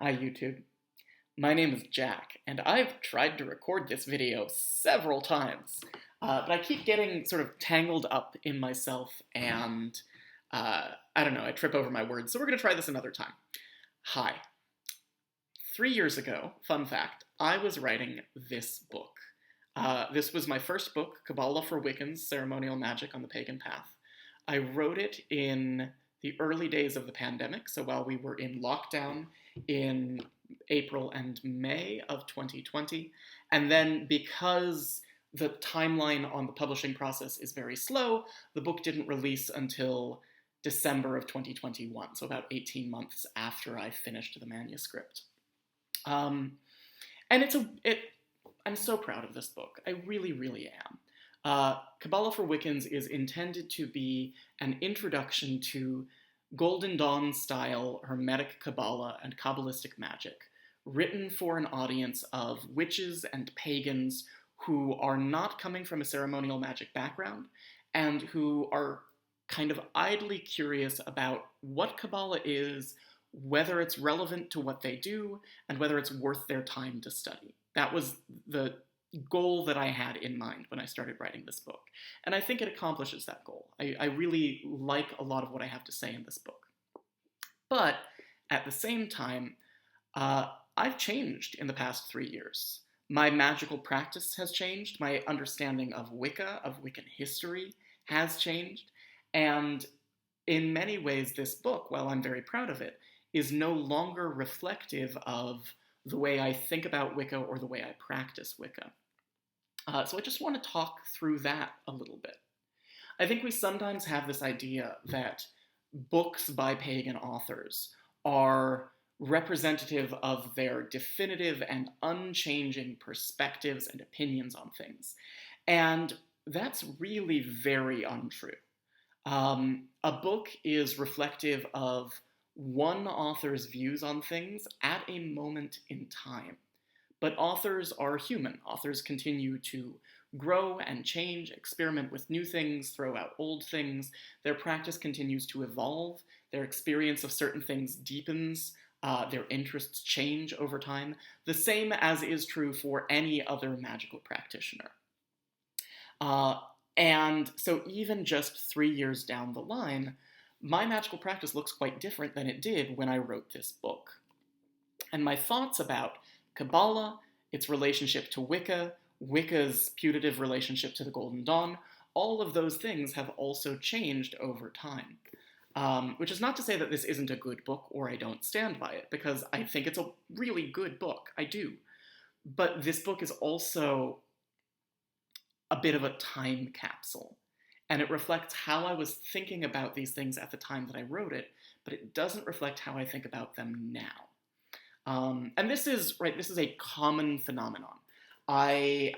Hi YouTube. My name is Jack, and I've tried to record this video several times, but I keep getting sort of tangled up in myself and, I don't know, I trip over my words, so we're going to try this another time. Hi. 3 years ago, fun fact, I was writing this book. This was my first book, Qabalistic for Wiccans, Ceremonial Magic on the Pagan Path. I wrote it in the early days of the pandemic, so while we were in lockdown in April and May of 2020, and then because the timeline on the publishing process is very slow, the book didn't release until December of 2021, so about 18 months after I finished the manuscript. And I'm so proud of this book. I really, really am. Qabalistic for Wiccans is intended to be an introduction to Golden Dawn-style Hermetic Kabbalah and Kabbalistic magic, written for an audience of witches and pagans who are not coming from a ceremonial magic background and who are kind of idly curious about what Kabbalah is, whether it's relevant to what they do, and whether it's worth their time to study. That was the goal that I had in mind when I started writing this book. And I think it accomplishes that goal. I really like a lot of what I have to say in this book. But at the same time, I've changed in the past 3 years. My magical practice has changed. My understanding of Wicca, of Wiccan history, has changed. And in many ways, this book, while I'm very proud of it, is no longer reflective of the way I think about Wicca or the way I practice Wicca. So I just want to talk through that a little bit. I think we sometimes have this idea that books by pagan authors are representative of their definitive and unchanging perspectives and opinions on things. And that's really very untrue. A book is reflective of one author's views on things at a moment in time. But authors are human. Authors continue to grow and change, experiment with new things, throw out old things. Their practice continues to evolve. Their experience of certain things deepens. Their interests change over time. The same as is true for any other magical practitioner. And so even just 3 years down the line, my magical practice looks quite different than it did when I wrote this book. And my thoughts about Kabbalah, its relationship to Wicca, Wicca's putative relationship to the Golden Dawn, all of those things have also changed over time. Which is not to say that this isn't a good book or I don't stand by it, because I think it's a really good book. I do. But this book is also a bit of a time capsule. And it reflects how I was thinking about these things at the time that I wrote it, but it doesn't reflect how I think about them now. And this is a common phenomenon. I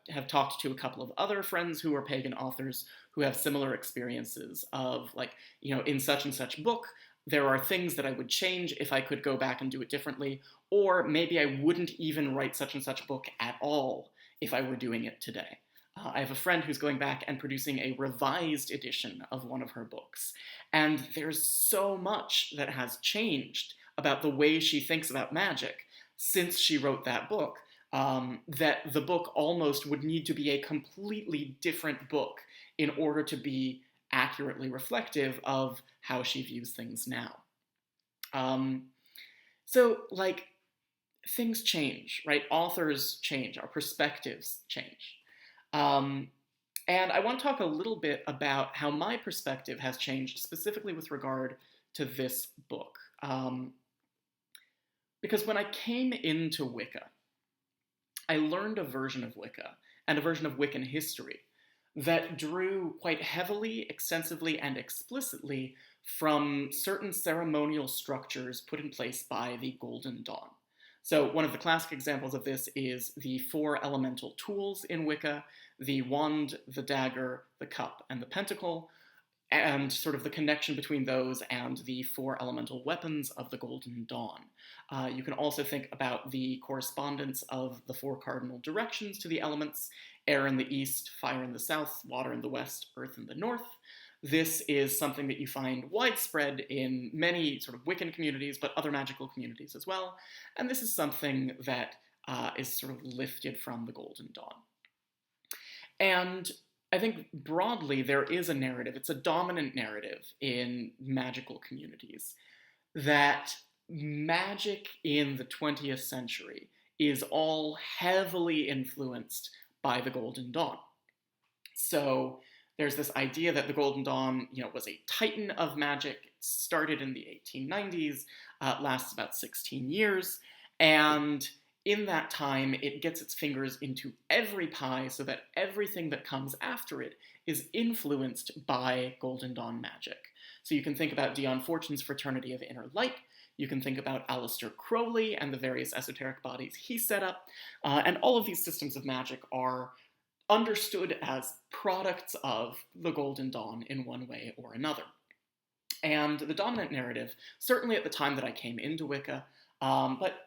have talked to a couple of other friends who are pagan authors who have similar experiences of, like, in such and such book, there are things that I would change if I could go back and do it differently, or maybe I wouldn't even write such and such book at all if I were doing it today. I have a friend who's going back and producing a revised edition of one of her books, and there's so much that has changed about the way she thinks about magic since she wrote that book, that the book almost would need to be a completely different book in order to be accurately reflective of how she views things now. Things change, right? Authors change, our perspectives change. And I want to talk a little bit about how my perspective has changed, specifically with regard to this book. Because when I came into Wicca, I learned a version of Wicca and a version of Wiccan history that drew quite heavily, extensively, and explicitly from certain ceremonial structures put in place by the Golden Dawn. So one of the classic examples of this is the 4 elemental tools in Wicca: the wand, the dagger, the cup, and the pentacle, and sort of the connection between those and the 4 elemental weapons of the Golden Dawn. You can also think about the correspondence of the 4 cardinal directions to the elements: air in the east, fire in the south, water in the west, earth in the north. This is something that you find widespread in many sort of Wiccan communities, but other magical communities as well. And this is something that is sort of lifted from the Golden Dawn. And I think broadly there is a narrative, it's a dominant narrative in magical communities, that magic in the 20th century is all heavily influenced by the Golden Dawn. So there's this idea that the Golden Dawn, was a titan of magic. It started in the 1890s, lasts about 16 years, and in that time, it gets its fingers into every pie so that everything that comes after it is influenced by Golden Dawn magic. So you can think about Dion Fortune's Fraternity of Inner Light. You can think about Aleister Crowley and the various esoteric bodies he set up. And all of these systems of magic are understood as products of the Golden Dawn in one way or another. And the dominant narrative, certainly at the time that I came into Wicca, but,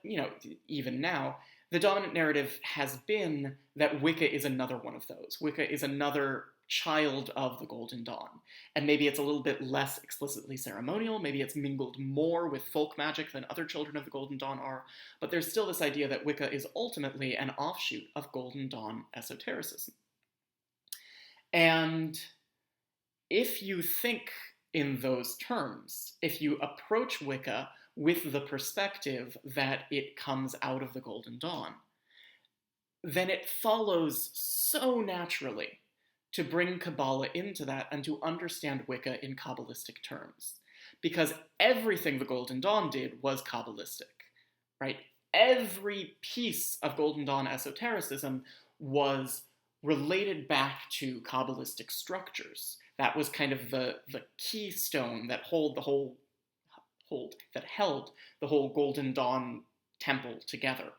even now, the dominant narrative has been that Wicca is another one of those. Wicca is another child of the Golden Dawn. And maybe it's a little bit less explicitly ceremonial, maybe it's mingled more with folk magic than other children of the Golden Dawn are, but there's still this idea that Wicca is ultimately an offshoot of Golden Dawn esotericism. And if you think in those terms, if you approach Wicca with the perspective that it comes out of the Golden Dawn, then it follows so naturally to bring Kabbalah into that and to understand Wicca in Kabbalistic terms. Because everything the Golden Dawn did was Kabbalistic, right? Every piece of Golden Dawn esotericism was related back to Kabbalistic structures. That was kind of the keystone that held the whole Golden Dawn temple together.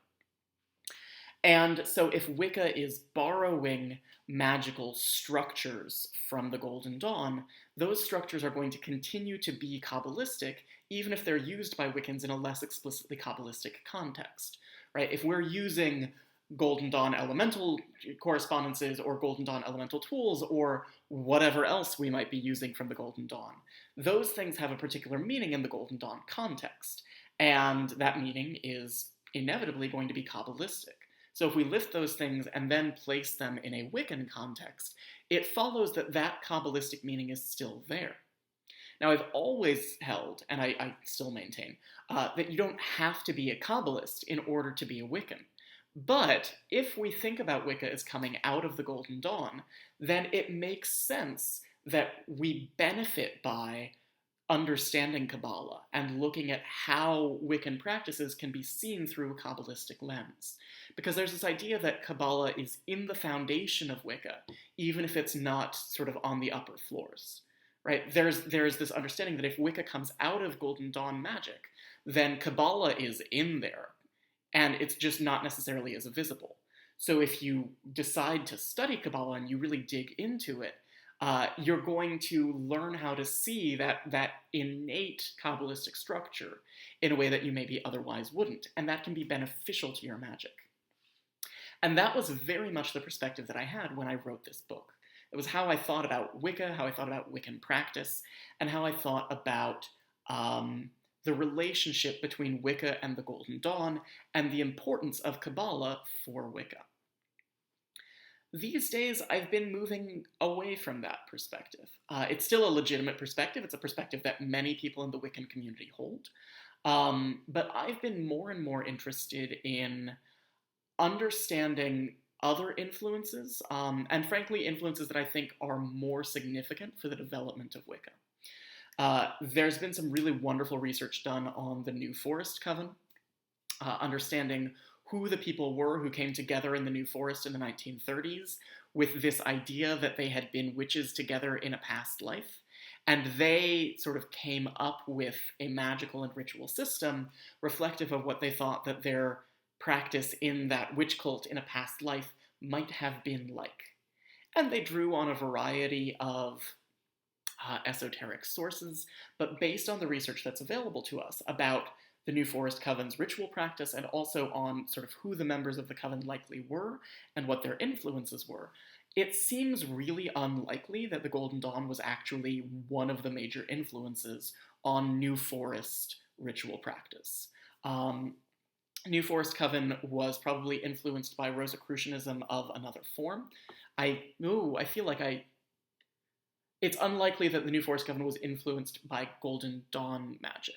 And so if Wicca is borrowing magical structures from the Golden Dawn, those structures are going to continue to be Kabbalistic, even if they're used by Wiccans in a less explicitly Kabbalistic context, right? If we're using Golden Dawn elemental correspondences or Golden Dawn elemental tools or whatever else we might be using from the Golden Dawn, those things have a particular meaning in the Golden Dawn context, and that meaning is inevitably going to be Kabbalistic. So if we lift those things and then place them in a Wiccan context, it follows that that Kabbalistic meaning is still there. Now, I've always held, and I still maintain, that you don't have to be a Kabbalist in order to be a Wiccan. But if we think about Wicca as coming out of the Golden Dawn, then it makes sense that we benefit by understanding Kabbalah and looking at how Wiccan practices can be seen through a Kabbalistic lens. Because there's this idea that Kabbalah is in the foundation of Wicca, even if it's not sort of on the upper floors, right? There's this understanding that if Wicca comes out of Golden Dawn magic, then Kabbalah is in there, and it's just not necessarily as visible. So if you decide to study Kabbalah and you really dig into it, you're going to learn how to see that innate Kabbalistic structure in a way that you maybe otherwise wouldn't, and that can be beneficial to your magic. And that was very much the perspective that I had when I wrote this book. It was how I thought about Wicca, how I thought about Wiccan practice, and how I thought about the relationship between Wicca and the Golden Dawn, and the importance of Kabbalah for Wicca. These days, I've been moving away from that perspective. It's still a legitimate perspective. It's a perspective that many people in the Wiccan community hold. But I've been more and more interested in understanding other influences, and frankly, influences that I think are more significant for the development of Wicca. There's been some really wonderful research done on the New Forest Coven, understanding who the people were who came together in the New Forest in the 1930s with this idea that they had been witches together in a past life. And they sort of came up with a magical and ritual system reflective of what they thought that their practice in that witch cult in a past life might have been like. And they drew on a variety of esoteric sources, but based on the research that's available to us about the New Forest Coven's ritual practice and also on sort of who the members of the coven likely were and what their influences were, it seems really unlikely that the Golden Dawn was actually one of the major influences on New Forest ritual practice. New Forest Coven was probably influenced by Rosicrucianism of another form. I feel like it's unlikely that the New Forest Coven was influenced by Golden Dawn magic.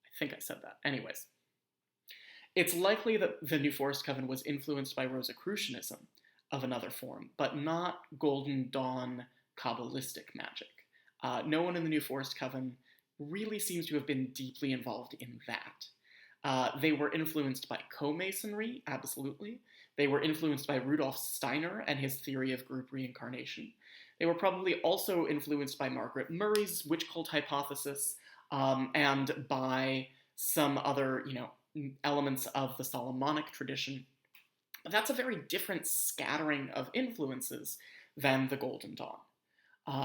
I think I said that. Anyways, it's likely that the New Forest Coven was influenced by Rosicrucianism of another form, but not Golden Dawn Kabbalistic magic. No one in the New Forest Coven really seems to have been deeply involved in that. They were influenced by co-masonry, absolutely. They were influenced by Rudolf Steiner and his theory of group reincarnation. They were probably also influenced by Margaret Murray's witch cult hypothesis, and by some other, elements of the Solomonic tradition. But that's a very different scattering of influences than the Golden Dawn.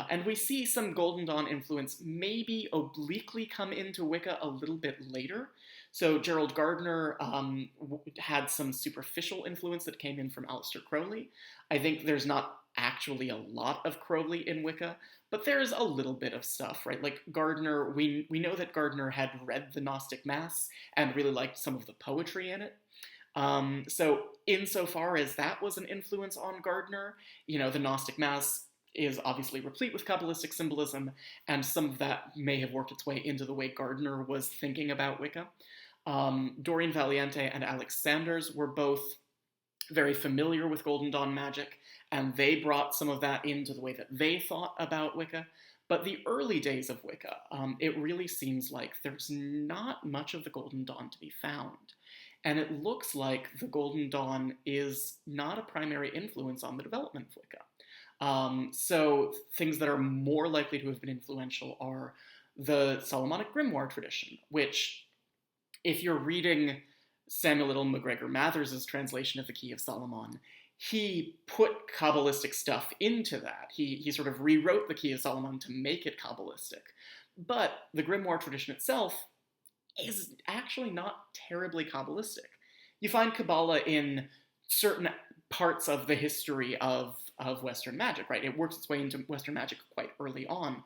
And we see some Golden Dawn influence maybe obliquely come into Wicca a little bit later. So Gerald Gardner had some superficial influence that came in from Aleister Crowley. I think there's not actually a lot of Crowley in Wicca, but there's a little bit of stuff, right? Like Gardner, we know that Gardner had read the Gnostic Mass and really liked some of the poetry in it. So insofar as that was an influence on Gardner, the Gnostic Mass is obviously replete with Kabbalistic symbolism, and some of that may have worked its way into the way Gardner was thinking about Wicca. Doreen Valiente and Alex Sanders were both very familiar with Golden Dawn magic, and they brought some of that into the way that they thought about Wicca. But the early days of Wicca, it really seems like there's not much of the Golden Dawn to be found. And it looks like the Golden Dawn is not a primary influence on the development of Wicca. So things that are more likely to have been influential are the Solomonic grimoire tradition, which, if you're reading Samuel Liddell MacGregor Mathers's translation of the Key of Solomon, he put Kabbalistic stuff into that. He sort of rewrote the Key of Solomon to make it Kabbalistic. But the grimoire tradition itself is actually not terribly Kabbalistic. You find Kabbalah in certain parts of the history of Western magic, right? It works its way into Western magic quite early on,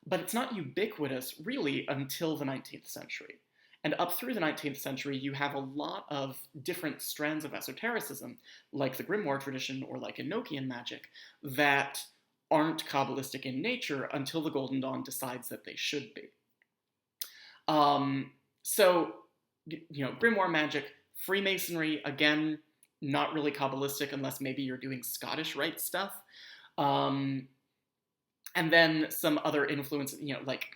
but it's not ubiquitous really until the 19th century. And up through the 19th century, you have a lot of different strands of esotericism, like the grimoire tradition or like Enochian magic, that aren't Kabbalistic in nature until the Golden Dawn decides that they should be. So, grimoire magic, Freemasonry, again, not really Kabbalistic unless maybe you're doing Scottish Rite stuff. And then some other influences, like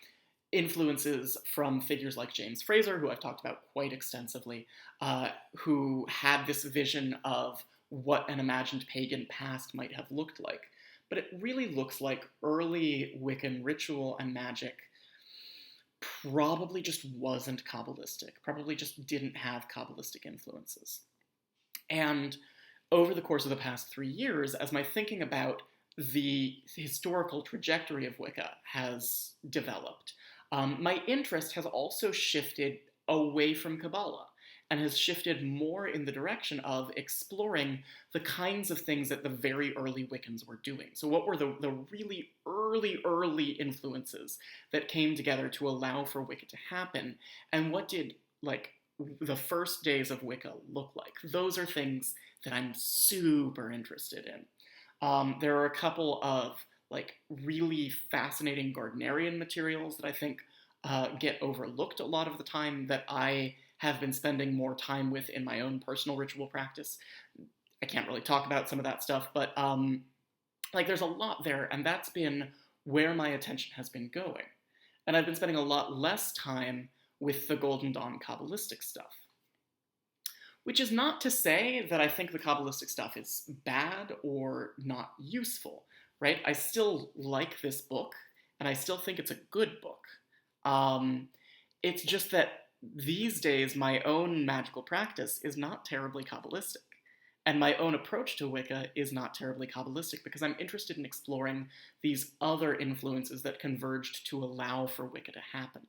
influences from figures like James Fraser, who I've talked about quite extensively, who had this vision of what an imagined pagan past might have looked like. But it really looks like early Wiccan ritual and magic probably just wasn't Kabbalistic, probably just didn't have Kabbalistic influences. And over the course of the past 3 years, as my thinking about the historical trajectory of Wicca has developed, my interest has also shifted away from Kabbalah and has shifted more in the direction of exploring the kinds of things that the very early Wiccans were doing. So what were the really early influences that came together to allow for Wicca to happen? And what did, the first days of Wicca look like? Those are things that I'm super interested in. There are a couple of, really fascinating Gardnerian materials that I think get overlooked a lot of the time that I have been spending more time with in my own personal ritual practice. I can't really talk about some of that stuff, but there's a lot there, and that's been where my attention has been going. And I've been spending a lot less time with the Golden Dawn Kabbalistic stuff. Which is not to say that I think the Kabbalistic stuff is bad or not useful, right? I still like this book, and I still think it's a good book. It's just that these days, my own magical practice is not terribly Kabbalistic. And my own approach to Wicca is not terribly Kabbalistic because I'm interested in exploring these other influences that converged to allow for Wicca to happen.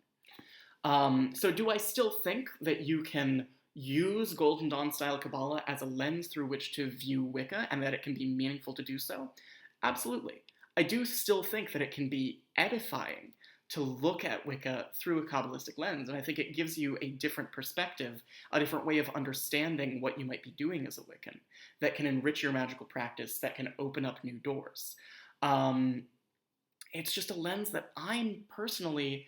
So do I still think that you can use Golden Dawn style Kabbalah as a lens through which to view Wicca and that it can be meaningful to do so? Absolutely. I do still think that it can be edifying to look at Wicca through a Kabbalistic lens, and I think it gives you a different perspective, a different way of understanding what you might be doing as a Wiccan, that can enrich your magical practice, that can open up new doors. It's just a lens that I'm personally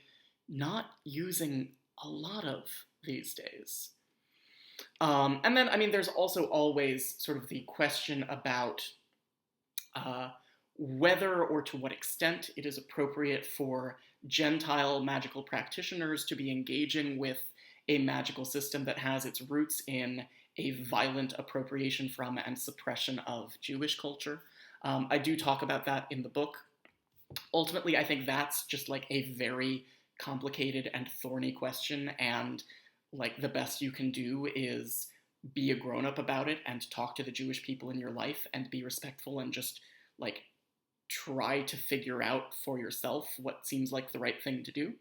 not using a lot of these days. And then, I mean, there's also always sort of the question about whether or to what extent it is appropriate for Gentile magical practitioners to be engaging with a magical system that has its roots in a violent appropriation from and suppression of Jewish culture. I do talk about that in the book. Ultimately, I think that's just like a very complicated and thorny question, and like the best you can do is be a grown-up about it and talk to the Jewish people in your life and be respectful and just like try to figure out for yourself what seems like the right thing to do.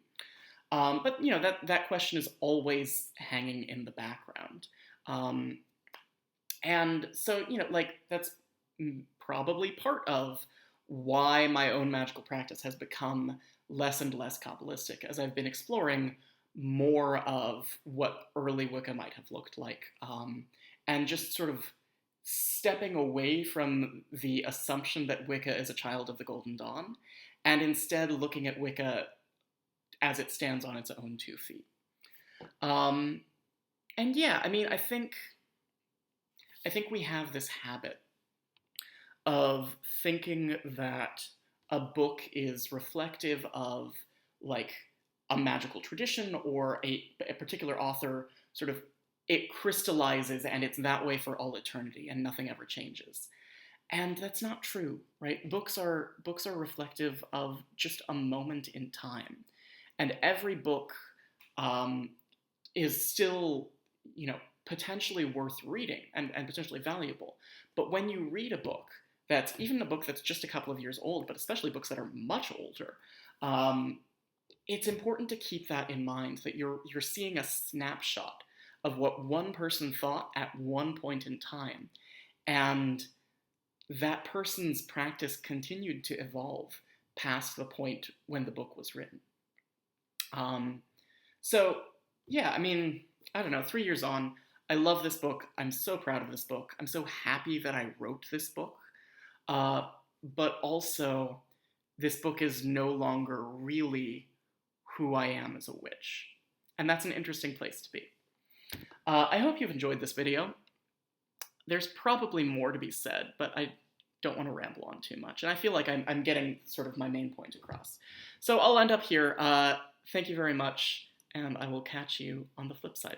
But you know, that question is always hanging in the background. And so, you know, like that's probably part of why my own magical practice has become less and less Kabbalistic as I've been exploring more of what early Wicca might have looked like, and just sort of stepping away from the assumption that Wicca is a child of the Golden Dawn, and instead looking at Wicca as it stands on its own 2 feet. And yeah, I mean, I think we have this habit of thinking that a book is reflective of like a magical tradition or a particular author. Sort of it crystallizes and it's that way for all eternity and nothing ever changes. And that's not true, right? Books are reflective of just a moment in time. And every book is still, you know, potentially worth reading and potentially valuable. But when you read a book that's even a book that's just a couple of years old, but especially books that are much older, it's important to keep that in mind, that you're seeing a snapshot of what one person thought at one point in time. And that person's practice continued to evolve past the point when the book was written. So, yeah, I mean, I don't know, 3 years on, I love this book. I'm so proud of this book. I'm so happy that I wrote this book. But also, this book is no longer really who I am as a witch. And that's an interesting place to be. I hope you've enjoyed this video. There's probably more to be said, but I don't want to ramble on too much. And I feel like I'm getting sort of my main point across. So I'll end up here. Thank you very much, and I will catch you on the flip side.